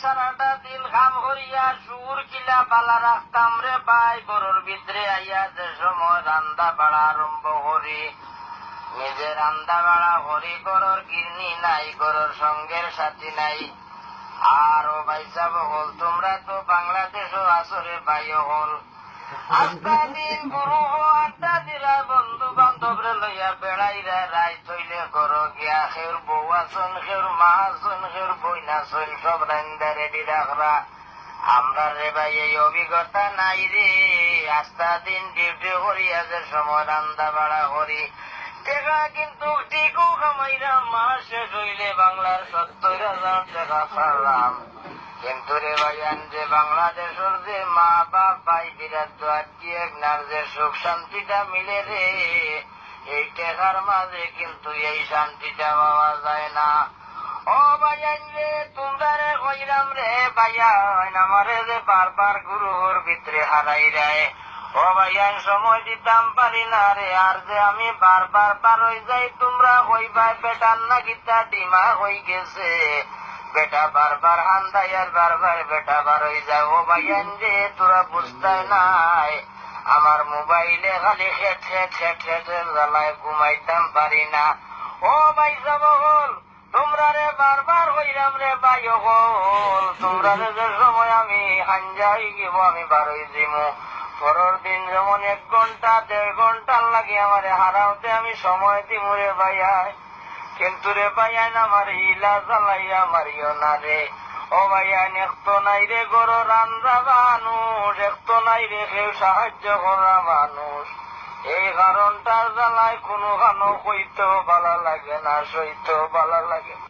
সারাটা দিন কাম করিয়া সুর কিলা পালা রাখতাম রে ভাই, গরুর ভিতরে আইয়া যে সময় রান্দা বাড়া আরম্ভ করি, নিজে রান্দা বাড়া করি, গরুর গিরনি নাই, গরুর সঙ্গের সাথী নাই। আর ও ভাই সাব হল, তোমরা তো বাংলাদেশও আসরে ভাই হল, আটটা দিন গুরু আটটা দিরা বন্ধু বান্ধবরে লইয়া বেড়াইরা রায় তৈলে করো গিয়া, খের বউ আসন, খের মা আসন, খের বইনা আসন, সব রান্দা রেডি রাখরা। আমরা রে ভাই এই অভিজ্ঞতা নাই রে, আটটা দিন ডিউটি করিয়া যে সময় রান্দা বাড়া করি, টাকা কিন্তু টিকু কামাইরা মাস শেষ হইলে বাংলার 70,000 টাকা পারলাম। কিন্তু রে ভাইয়ান যে বাংলাদেশের যে মা বাপ ভাই বিরাট দোয়ার একনার যে সুখ শান্তিটা মিলে রে, এই টেকার মাঝে কিন্তু এই শান্তিটা পাওয়া যায় না। ও ভাইয়ান রে তোমরা রে কইরাম রে ভাইয়ান, আমারে যে বারবার গুরুর ভিতরে হারাই রায়, ও ভাইয়ান সময় দিতাম পারি না রে, আর যে আমি বারবার পার হয়ে যাই, তোমরা কইবাই বেটার না গীতা ডিমা হয়ে গেছে, বেটা বারবার হান্দাই আর বারবার বেটা বার হয়ে যায়। ও ভাইয়ান রে তোরা বুঝতাই নাই, আমার মোবাইলে খালি খেট খেট খেট খেটের জ্বালায় ঘুমাইতাম পারি না। ও ভাই যাব হল, তোমরা রে বারবার হইলাম রে ভাই হল, তোমরা রে যে সময় আমি হাঞ্জা হয়ে গেব, আমি বার হয়ে যাবো, পরের দিন যেমন 1 ঘন্টা 1.5 ঘন্টার লাগে আমার হারাওতে আমি সময় দিমু রে ভাইয়াই। কিন্তু রে ভাইয়ান আমার ইলা জ্বালাইয়া মারিও না রে, ও ভাইয়ান একতো নাই রে গরো রান্না মানুষ, একতো নাই রে কেউ সাহায্য করা মানুষ, এই কারণটার জ্বালায় কোনো খানো কইতেও ভালো লাগে না, সইতেও ভালো লাগে না।